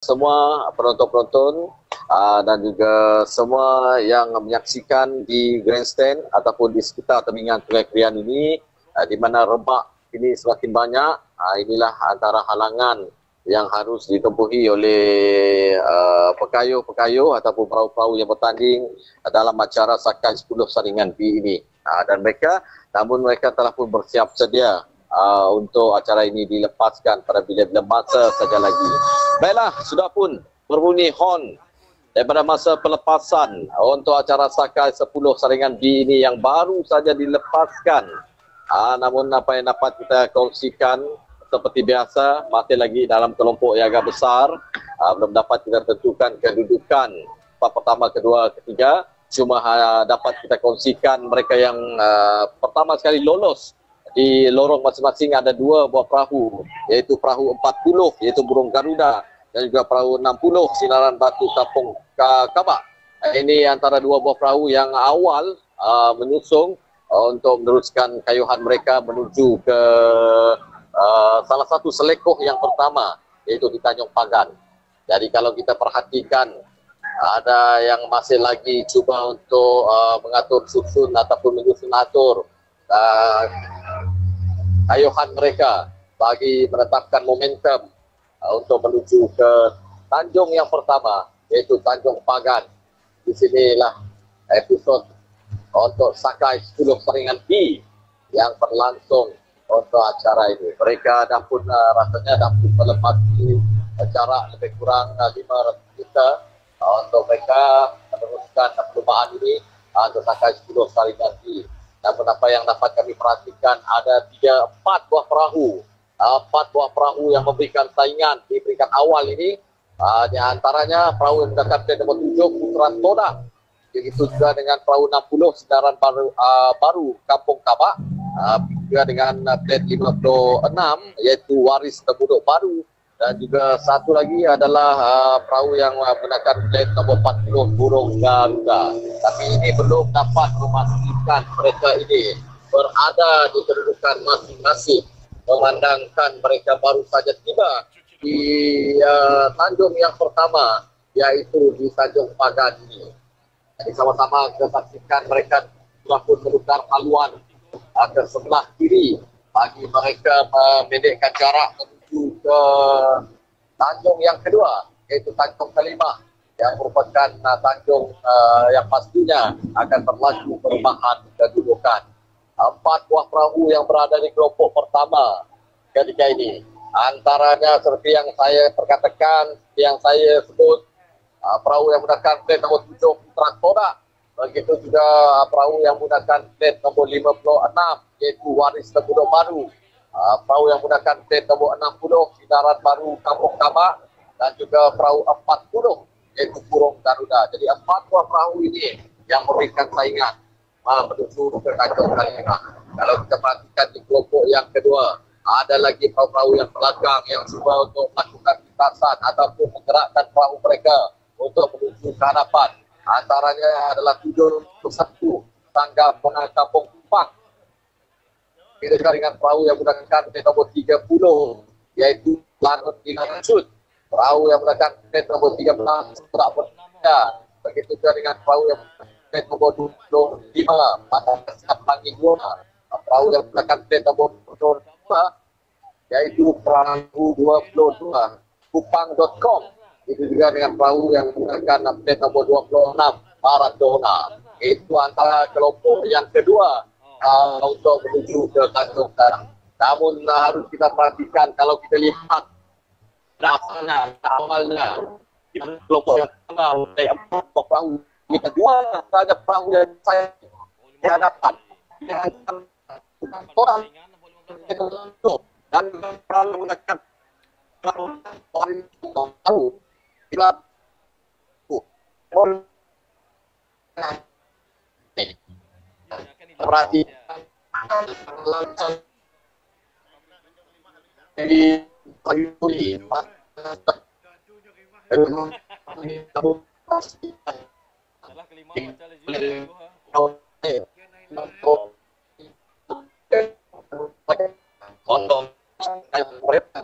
semua penonton-penonton dan juga semua yang menyaksikan di grandstand ataupun di sekitar terbingan Sungai Krian ini, di mana rembak ini semakin banyak. Inilah antara halangan yang harus ditempuhi oleh pekayuh-pekayuh ataupun perahu-perahu yang bertanding dalam acara Sakai 10 Saringan B ini. Dan namun mereka telah pun bersiap sedia untuk acara ini dilepaskan pada bila-bila masa saja lagi. Baiklah, sudah pun berbunyi horn daripada masa pelepasan untuk acara Sakai 10 Saringan B ini yang baru saja dilepaskan. Namun apa yang dapat kita kongsikan seperti biasa, masih lagi dalam kelompok yang agak besar. Belum dapat kita tentukan kedudukan pertama, kedua, ketiga. Cuma dapat kita kongsikan mereka yang pertama sekali lolos. Di lorong masing-masing ada 2 buah perahu, iaitu perahu 40, iaitu Burung Garuda, dan juga perahu 60, Sinaran Batu Kampung Kabak. Ini antara 2 buah perahu yang awal menyusung untuk meneruskan kayuhan mereka menuju ke salah satu selekoh yang pertama, iaitu di Tanjung Pagan. Jadi kalau kita perhatikan, ada yang masih lagi cuba untuk mengatur susun ataupun menyusun atur kayuhan mereka bagi menetapkan momentum untuk menuju ke Tanjung yang pertama, iaitu Tanjung Pagan. Di sinilah episod untuk Sakai 10 Saringan B yang berlangsung untuk acara ini. Mereka dah pun rasanya dah pun melepasi jarak lebih kurang 500 meter untuk mereka meneruskan perlombaan ini untuk Sakai 10 Saringan B. Namun apa yang dapat kami perhatikan, ada 4 buah perahu. 4 buah perahu yang memberikan saingan di peringkat awal ini. Di antaranya perahu yang menggunakan plate nombor 7, Putra Toda. Begitu juga dengan perahu 60, Sinaran Baru Kampung Kabak. Juga dengan plate 56, iaitu Waris Tebuduk Baru. Dan juga satu lagi adalah perahu yang menggunakan plate nombor 40, Burung Garuda. Tapi ini belum dapat memastikan mereka ini berada di kedudukan masing-masing, memandangkan mereka baru saja tiba di Tanjung yang pertama, yaitu di Tanjung Pagan ini. Jadi sama-sama kita saksikan mereka telah pun menukar haluan ke sebelah kiri bagi mereka memendekkan jarak menuju ke Tanjung yang kedua, iaitu Tanjung kelima, yang merupakan Tanjung yang pastinya akan berlaku perubahan kedudukan. 4 buah perahu yang berada di kelompok pertama ketika ini, antaranya seperti yang saya perkatakan, yang saya sebut, perahu yang menggunakan plate nombor 7, Putra Toda. Begitu juga perahu yang menggunakan plate nombor 56, iaitu Waris Tebuduk Baru. Perahu yang menggunakan plate nombor 60, Sinaran Baru Kampung Kabak. Dan juga perahu 40, iaitu Burung Garuda. Jadi 4 buah perahu ini yang memberikan saingan menuju ke Tanjung Kalima. Kalau kita perhatikan di kelompok yang kedua, ada lagi perahu-perahu yang belakang yang cuba untuk melakukan lintasan ataupun menggerakkan perahu mereka untuk menuju ke hadapan. Antaranya adalah 71, Tangga Pengah Kampung Kupang. Kita juga dengan perahu yang menggunakan plate nombor 30, yaitu Lanut Dinarajut. Perahu yang menggunakan plate nombor 13, Serak Berdaya. Begitu juga dengan perahu yang menggunakan plate nombor 25, Matasan Pangi 2. Perahu yang menggunakan plate nombor 22, yaitu perahu 22, Kupang.com. Itu juga dengan perahu yang menggunakan plate nombor 26, Maradona. Itu antara kelompok yang kedua untuk menuju ke Tanjung Karang. Namun harus kita perhatikan, kalau kita lihat dasarnya, awalnya, kelompok yang pertama, saya 4 perahu, kita 2 saja perahu yang saya di hadapan. Dengan orang dan perahu menggunakan perahu baru. Bila perhatikan di pagi ini untuk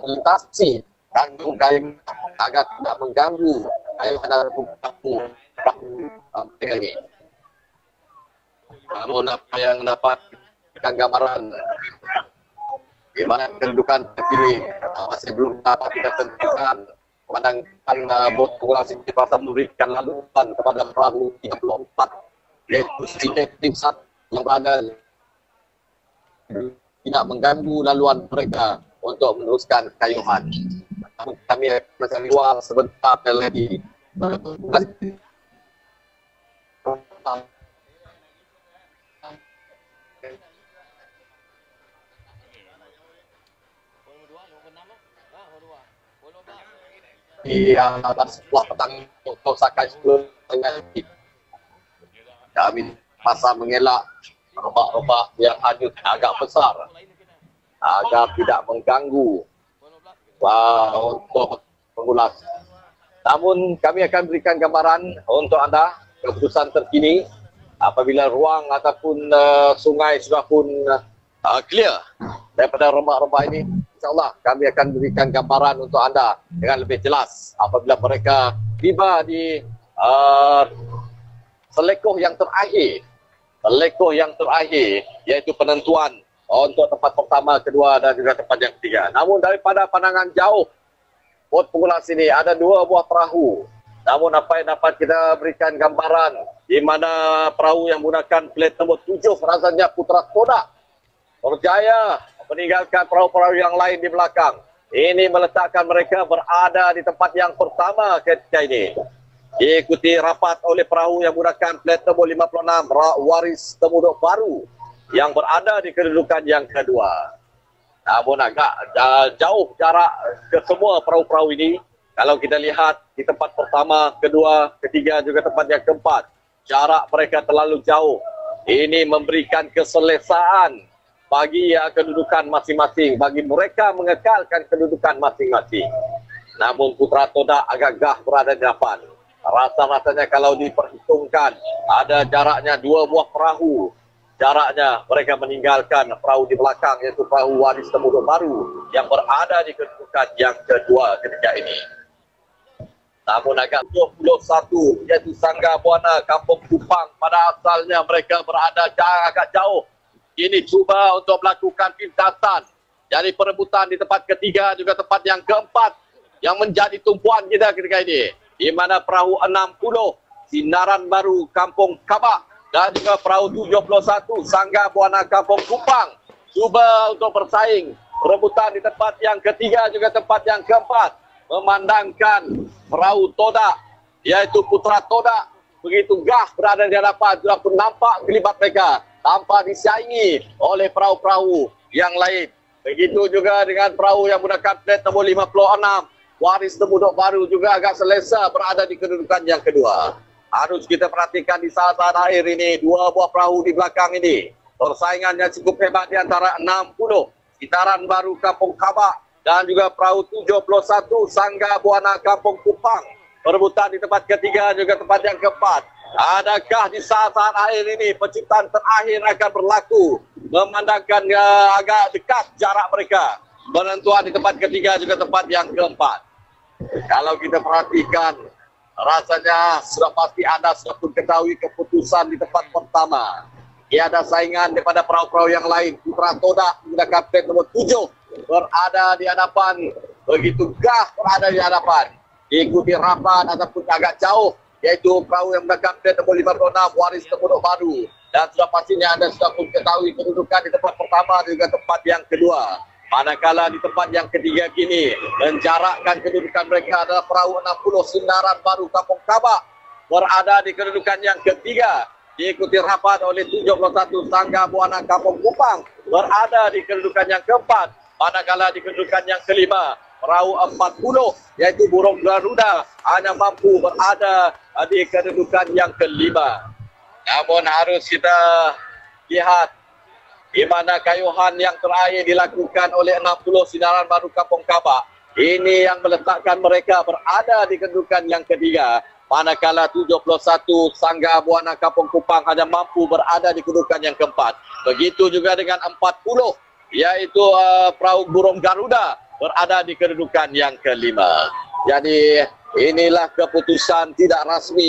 melintasi Tanjung Kalima agar tidak mengganggu kayuhan mereka ini. Namun apa yang dapat gambaran di mana kedudukan terkini masih belum dapat kita tentukan. Pemandangan bot populasi di pasar memberikan laluan kepada perahu 34 yaitu tim 1 yang berada tidak mengganggu laluan mereka untuk meneruskan kayuhan. Kami akan keluar sebentar lagi. Yang atas sebuah petang untuk sakai sebelum kami masa mengelak robak-robak yang hanyut agak besar agar tidak mengganggu untuk pengulas. Namun kami akan berikan gambaran untuk anda keputusan terkini apabila ruang ataupun sungai sudah pun clear daripada robak-robak ini. InsyaAllah kami akan berikan gambaran untuk anda dengan lebih jelas apabila mereka tiba di selekoh yang terakhir. Selekoh yang terakhir iaitu penentuan untuk tempat pertama, kedua dan juga tempat yang ketiga. Namun daripada pandangan jauh bot pengulas ini ada 2 buah perahu. Namun apa yang dapat kita berikan gambaran di mana perahu yang menggunakan plat nombor 7 rasanya Putra Toda berjaya meninggalkan perahu-perahu yang lain di belakang. Ini meletakkan mereka berada di tempat yang pertama ketika ini. Diikuti rapat oleh perahu yang menggunakan plat nombor 56 Waris Temuduk Baru yang berada di kedudukan yang kedua. Namun agak jauh jarak ke semua perahu-perahu ini. Kalau kita lihat di tempat pertama, kedua, ketiga juga tempat yang keempat, jarak mereka terlalu jauh. Ini memberikan keselesaan bagi kedudukan masing-masing, bagi mereka mengekalkan kedudukan masing-masing. Namun Putra Toda agak gah berada di depan. Rasa-rasanya kalau diperhitungkan ada jaraknya 2 buah perahu. Jaraknya mereka meninggalkan perahu di belakang iaitu perahu Waris Temuduk Baru yang berada di kedudukan yang kedua ketika ini. Namun agak 21 iaitu Sangga Buana Kampung Kupang pada asalnya mereka berada agak jauh. Ini cuba untuk melakukan pintasan. Jadi perebutan di tempat ketiga juga tempat yang keempat yang menjadi tumpuan kita ketika ini. Di mana perahu 60 Sinaran Baru Kampung Kabak dan juga perahu 71 Sangga Buana Kampung Kupang cuba untuk bersaing. Perebutan di tempat yang ketiga juga tempat yang keempat memandangkan perahu Toda yaitu Putra Toda begitu gah berada di hadapan. Sudah pun nampak kelibat mereka tanpa disaingi oleh perahu-perahu yang lain. Begitu juga dengan perahu yang menggunakan plat nombor 56 Waris Temuduk Baru juga agak selesa berada di kedudukan yang kedua. Harus kita perhatikan di saat-saat akhir ini 2 buah perahu di belakang ini. Persaingannya cukup hebat di antara 60 Sinaran Baru Kampung Kabak dan juga perahu 71 Sangga Buana Kampung Kupang. Perebutan di tempat ketiga juga tempat yang keempat. Adakah di saat-saat akhir ini penciptaan terakhir akan berlaku memandangkan agak dekat jarak mereka. Penentuan di tempat ketiga juga tempat yang keempat. Kalau kita perhatikan rasanya sudah pasti anda sudah pun ketahui keputusan di tempat pertama. Ia ada saingan daripada perahu-perahu yang lain. Putra Toda menggunakan plat nomor 7 berada di hadapan. Begitu gah berada di hadapan. Diikuti rapat ataupun agak jauh yaitu perahu yang menggunakan plat nomor 56 Waris Temuduk Baru. Dan sudah pastinya anda sudah pun ketahui kedudukan di tempat pertama dan juga tempat yang kedua. Manakala di tempat yang ketiga kini menjarakkan kedudukan mereka adalah perahu 60 Sinaran Baru Kampung Kabak berada di kedudukan yang ketiga. Diikuti rapat oleh 71 Sangga Buana Kampung Kupang berada di kedudukan yang keempat. Manakala di kedudukan yang kelima perahu 40 yaitu Burung Garuda hanya mampu berada di kedudukan yang kelima. Namun harus kita lihat di mana kayuhan yang terakhir dilakukan oleh 60 Sinaran Baru Kampung Kabak. Ini yang meletakkan mereka berada di kedudukan yang ketiga. Manakala 71 Sangga Buana Kampung Kupang hanya mampu berada di kedudukan yang keempat. Begitu juga dengan 40 yaitu perahu Burung Garuda berada di kedudukan yang kelima. Jadi inilah keputusan tidak rasmi